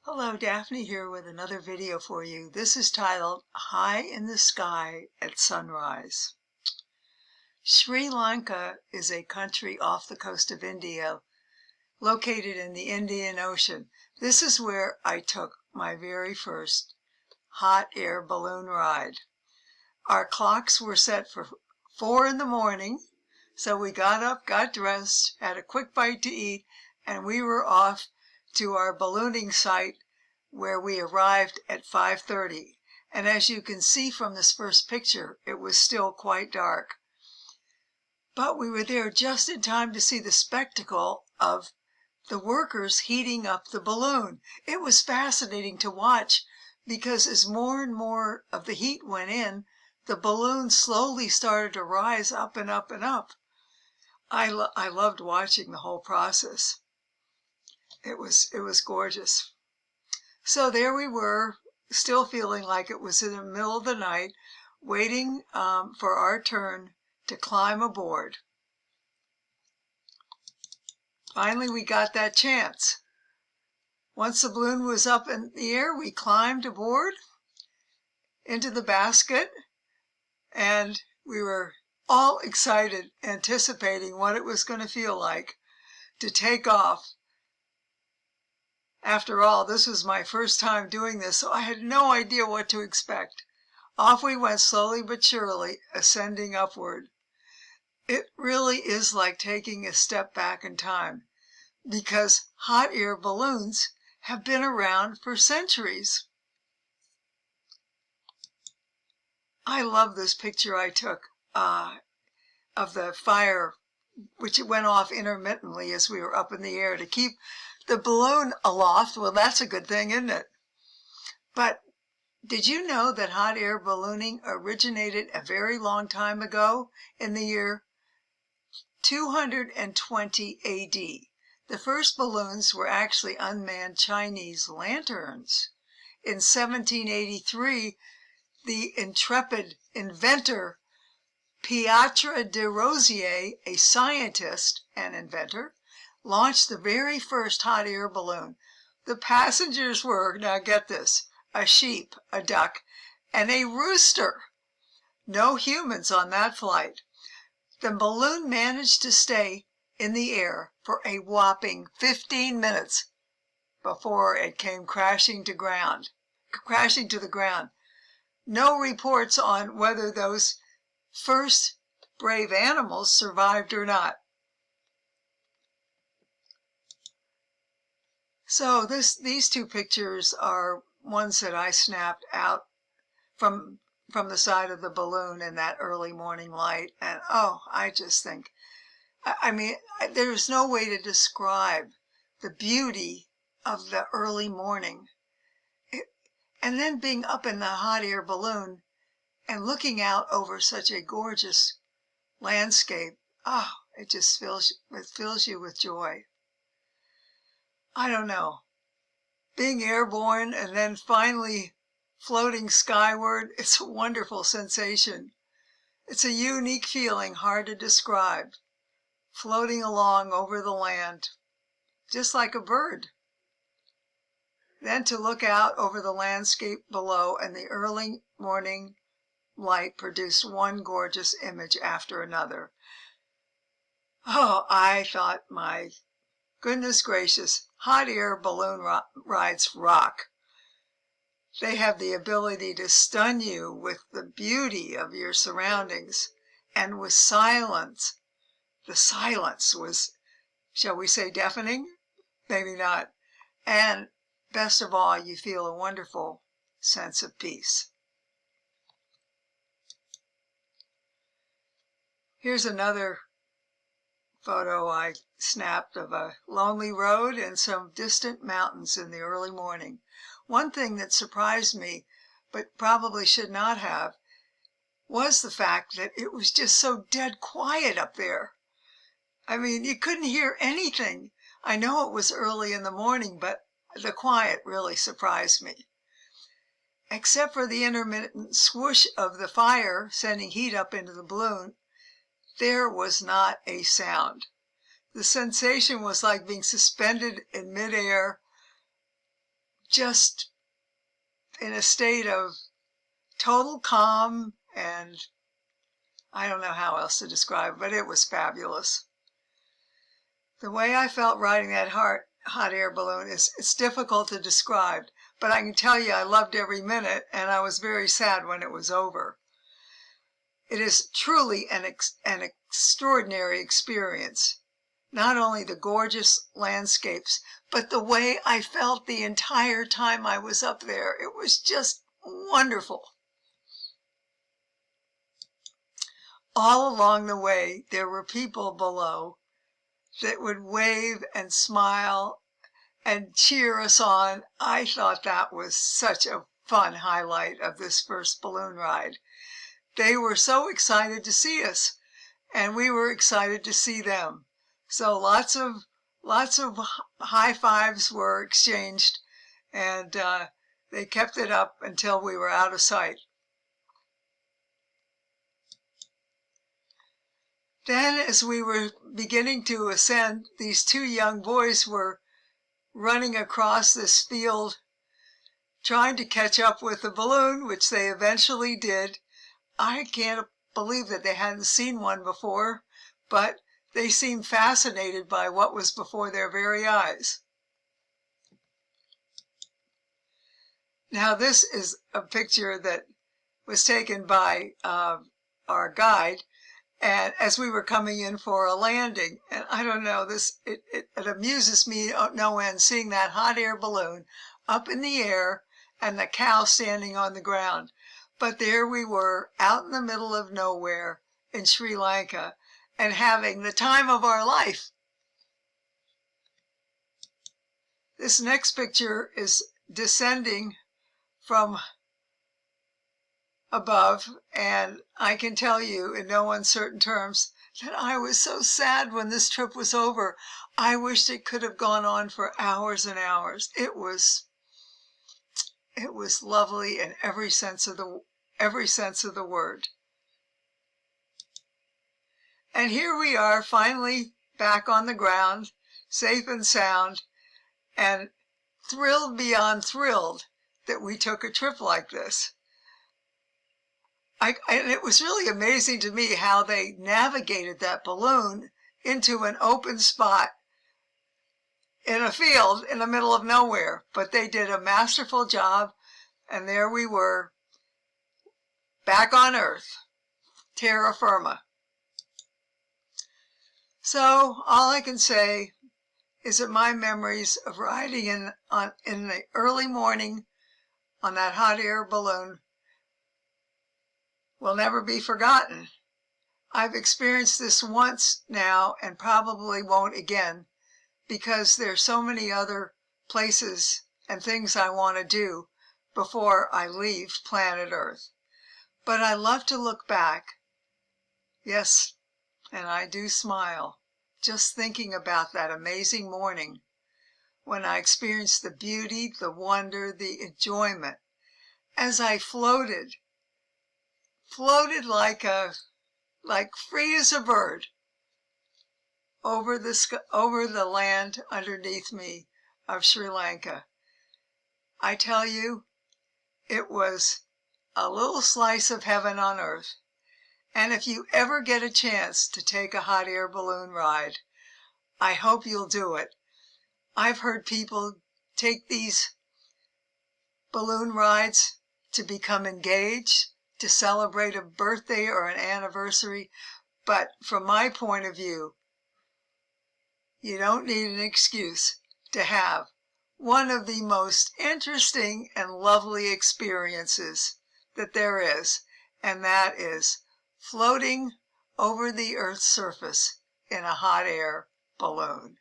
Hello, Daphne here with another video for you. This is titled High in the Sky at Sunrise. Sri Lanka is a country off the coast of India, located in the Indian Ocean. This is where I took my very first hot air balloon ride. Our clocks were set for 4 in the morning, so we got up, got dressed, had a quick bite to eat, and we were off to our ballooning site where we arrived at 5:30. And as you can see from this first picture, it was still quite dark. But we were there just in time to see the spectacle of the workers heating up the balloon. It was fascinating to watch because as more and more of the heat went in, the balloon slowly started to rise up and up and up. I loved watching the whole process. It was gorgeous. So there we were, still feeling like it was in the middle of the night, waiting for our turn to climb aboard. Finally, we got that chance. Once the balloon was up in the air, we climbed aboard into the basket, and we were all excited, anticipating what it was going to feel like to take off. After all, this was my first time doing this, so I had no idea what to expect. Off we went slowly but surely, ascending upward. It really is like taking a step back in time, because hot air balloons have been around for centuries. I love this picture I took of the fire, which went off intermittently as we were up in the air to keep the balloon aloft. Well, that's a good thing, isn't it? But did you know that hot air ballooning originated a very long time ago, in the year 220 AD? The first balloons were actually unmanned Chinese lanterns. In 1783, the intrepid inventor Pietro de Rosier, a scientist and inventor, launched the very first hot air balloon. The passengers were, now get this, a sheep, a duck, and a rooster. No humans on that flight. The balloon managed to stay in the air for a whopping 15 minutes before it came crashing to the ground. No reports on whether those first brave animals survived or not. So these two pictures are ones that I snapped out from the side of the balloon in that early morning light. And I just think, I mean, there's no way to describe the beauty of the early morning. And then being up in the hot air balloon and looking out over such a gorgeous landscape, it just fills you with joy. I don't know. Being airborne and then finally floating skyward, it's a wonderful sensation. It's a unique feeling, hard to describe. Floating along over the land, just like a bird. Then to look out over the landscape below, and the early morning light produced one gorgeous image after another. I thought, my goodness gracious, hot air balloon rides rock. They have the ability to stun you with the beauty of your surroundings and with silence. The silence was, shall we say, deafening? Maybe not. And best of all, you feel a wonderful sense of peace. Here's another photo I snapped of a lonely road and some distant mountains in the early morning. One thing that surprised me, but probably should not have, was the fact that it was just so dead quiet up there. I mean, you couldn't hear anything. I know it was early in the morning, but the quiet really surprised me. Except for the intermittent swoosh of the fire sending heat up into the balloon, there was not a sound. The sensation was like being suspended in midair, just in a state of total calm, and I don't know how else to describe it, but it was fabulous. The way I felt riding that hot air balloon it's difficult to describe, but I can tell you I loved every minute, and I was very sad when it was over. It is truly an extraordinary experience. Not only the gorgeous landscapes, but the way I felt the entire time I was up there. It was just wonderful. All along the way, there were people below that would wave and smile and cheer us on. I thought that was such a fun highlight of this first balloon ride. They were so excited to see us, and we were excited to see them. So lots of high fives were exchanged, and they kept it up until we were out of sight. Then, as we were beginning to ascend, these two young boys were running across this field, trying to catch up with the balloon, which they eventually did. I can't believe that they hadn't seen one before, but they seemed fascinated by what was before their very eyes. Now, this is a picture that was taken by our guide, and as we were coming in for a landing, and I don't know, it amuses me no end seeing that hot air balloon up in the air and the cow standing on the ground. But there we were out in the middle of nowhere in Sri Lanka and having the time of our life. This next picture is descending from above, and I can tell you in no uncertain terms that I was so sad when this trip was over. I wished it could have gone on for hours and hours. It was lovely in every sense of the word. And here we are finally back on the ground, safe and sound, and thrilled beyond thrilled that we took a trip like this. And it was really amazing to me how they navigated that balloon into an open spot in a field in the middle of nowhere. But they did a masterful job, and there we were, back on Earth, terra firma. So all I can say is that my memories of riding in the early morning on that hot air balloon will never be forgotten. I've experienced this once now and probably won't again, because there's so many other places and things I want to do before I leave planet Earth. But I love to look back. Yes, and I do smile just thinking about that amazing morning when I experienced the beauty, the wonder, the enjoyment as I floated like free as a bird over the land underneath me of Sri Lanka. I tell you, it was a little slice of heaven on earth. And if you ever get a chance to take a hot air balloon ride, I hope you'll do it. I've heard people take these balloon rides to become engaged, to celebrate a birthday or an anniversary, but from my point of view, you don't need an excuse to have one of the most interesting and lovely experiences that there is, and that is floating over the Earth's surface in a hot air balloon.